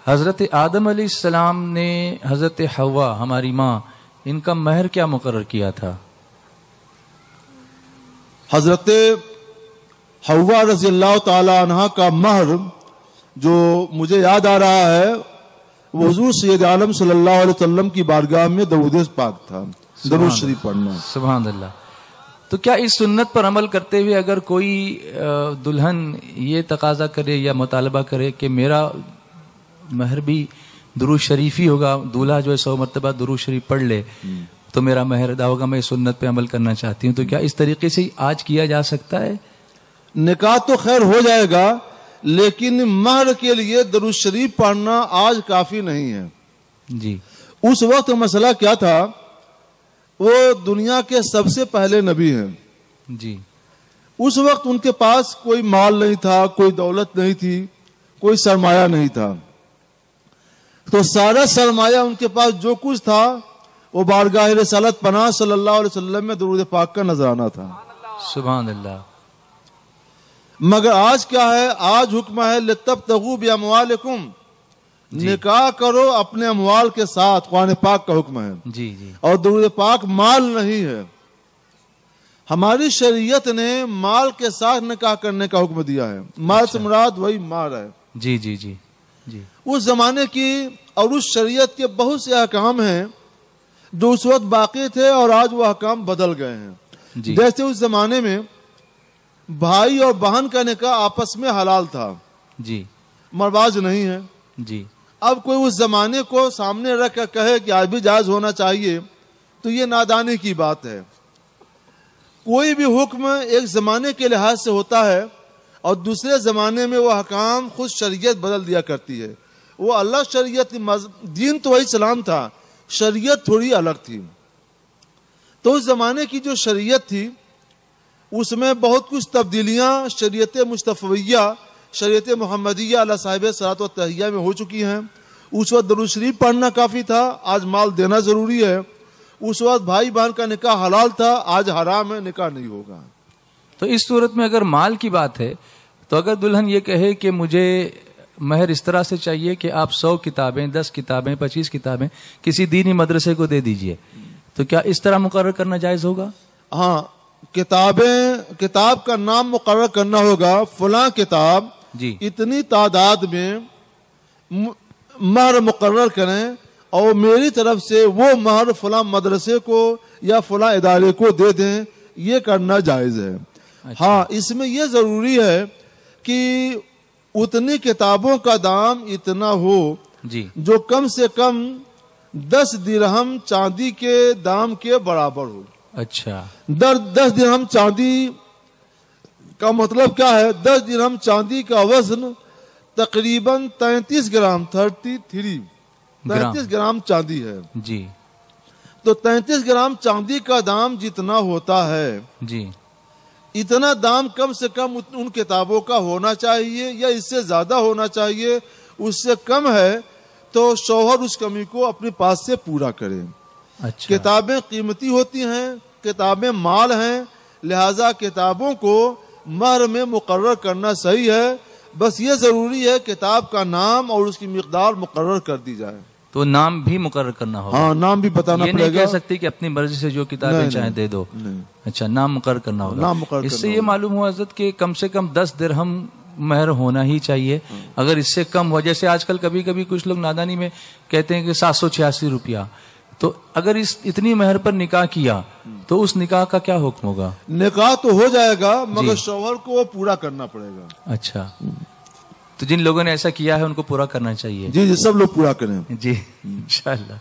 حضرت آدم علیہ السلام نے حضرت حوا ہماری ماں ان کا مہر کیا مقرر کیا تھا؟ حضرت حوا رضی اللہ تعالی عنہ کا مہر جو مجھے یاد آ رہا ہے وہ حضور سید عالم صلی اللہ علیہ وسلم کی بارگاہ میں درود پاک تھا، درود شریف پڑھنا۔ سبحان اللہ۔ تو کیا اس سنت پر عمل کرتے ہوئے اگر کوئی دلہن یہ تقاضا کرے یا مطالبہ کرے کہ میرا مہر بھی درود شریف ہی ہوگا، دولہا جو ہے 100 مرتبہ درود شریف پڑھ لے تو میرا مہر ادا ہوگا، میں اس سنت پہ عمل کرنا چاہتی ہوں، تو کیا اس طریقے سے آج کیا جا سکتا ہے؟ نکاح تو خیر ہو جائے گا، لیکن مہر کے لیے درود شریف پڑھنا آج کافی نہیں ہے۔ جی، اس وقت مسئلہ کیا تھا، وہ دنیا کے سب سے پہلے نبی ہیں۔ جی، اس وقت ان کے پاس کوئی مال نہیں تھا، کوئی دولت نہیں تھی، کوئی سرمایہ نہیں تھا، تو سارا سرمایہ ان کے پاس جو کچھ تھا وہ بارگاہ رسالت پناہ صلی اللہ علیہ وسلم میں درود پاک کا نذرانہ تھا۔ سبحان اللہ۔ مگر آج کیا ہے، آج حکم ہے لِتَبْتَغُوا بِأَمْوَالِكُمْ، نکاح کرو اپنے اموال کے ساتھ، قرآن پاک کا حکم ہے۔ جی جی، اور درود پاک مال نہیں ہے، ہماری شریعت نے مال کے ساتھ نکاح کرنے کا حکم دیا ہے، مال سے مراد وہی مال ہے۔ جی جی جی جی، اس زمانے کی اور اس شریعت کے بہت سے احکام ہیں جو اس وقت باقی تھے اور آج وہ احکام بدل گئے ہیں۔ جی، جیسے اس زمانے میں بھائی اور بہن کا نکاح آپس میں حلال تھا، جی مرواج نہیں ہے۔ جی، اب کوئی اس زمانے کو سامنے رکھ کر کہے کہ آج بھی جائز ہونا چاہیے تو یہ نادانی کی بات ہے۔ کوئی بھی حکم ایک زمانے کے لحاظ سے ہوتا ہے اور دوسرے زمانے میں وہ حکام خود شریعت بدل دیا کرتی ہے۔ وہ اللہ شریعت، دین تو وہی اسلام تھا، شریعت تھوڑی الگ تھی۔ تو اس زمانے کی جو شریعت تھی اس میں بہت کچھ تبدیلیاں شریعت مصطفیہ، شریعت محمدیہ علیہ صاحب صلاۃ و تحیہ میں ہو چکی ہیں۔ اس وقت درود شریف پڑھنا کافی تھا، آج مال دینا ضروری ہے۔ اس وقت بھائی بہن کا نکاح حلال تھا، آج حرام ہے، نکاح نہیں ہوگا۔ تو اس صورت میں اگر مال کی بات ہے تو اگر دلہن یہ کہے کہ مجھے مہر اس طرح سے چاہیے کہ آپ 100 کتابیں، 10 کتابیں، 25 کتابیں کسی دینی مدرسے کو دے دیجئے، تو کیا اس طرح مقرر کرنا جائز ہوگا؟ ہاں، کتاب کا نام مقرر کرنا ہوگا، فلاں کتاب جی، اتنی تعداد میں مہر مقرر کریں اور میری طرف سے وہ مہر فلاں مدرسے کو یا فلاں ادارے کو دے دیں، یہ کرنا جائز ہے۔ ہاں، اس میں یہ ضروری ہے کہ اتنی کتابوں کا دام اتنا ہو جی، جو کم سے کم 10 درہم چاندی کے دام کے برابر ہو۔ اچھا، 10 درہم چاندی کا مطلب کیا ہے؟ 10 درہم چاندی کا وزن تقریباً 33 گرام 33 گرام چاندی ہے۔ جی، تو 33 گرام چاندی کا دام جتنا ہوتا ہے جی، اتنا دام کم سے کم ان کتابوں کا ہونا چاہیے یا اس سے زیادہ ہونا چاہیے۔ اس سے کم ہے تو شوہر اس کمی کو اپنے پاس سے پورا کرے۔ اچھا، کتابیں قیمتی ہوتی ہیں، کتابیں مال ہیں، لہذا کتابوں کو مہر میں مقرر کرنا صحیح ہے، بس یہ ضروری ہے کتاب کا نام اور اس کی مقدار مقرر کر دی جائے۔ تو نام بھی مقرر کرنا ہوگا؟ ہاں، نام بھی بتانا یہ پڑے نہیں گا، کہہ سکتی کہ اپنی مرضی سے جو کتابیں چاہیں دے دو۔ اچھا، نام مقرر کرنا ہوگا۔ نام مقرر اس سے کرنا یہ معلوم ہوا حضرت کہ کم سے کم 10 درہم مہر ہونا ہی چاہیے۔ اگر اس سے کم ہو، جیسے آج کل کبھی کبھی کچھ لوگ نادانی میں کہتے ہیں کہ 786 روپیہ، تو اگر اتنی مہر پر نکاح کیا تو اس نکاح کا کیا حکم ہوگا؟ نکاح تو ہو جائے گا مگر شوہر کو وہ پورا کرنا پڑے گا۔ اچھا، تو جن لوگوں نے ایسا کیا ہے ان کو پورا کرنا چاہیے۔ جی جی، سب لوگ پورا کریں۔ جی، انشاءاللہ۔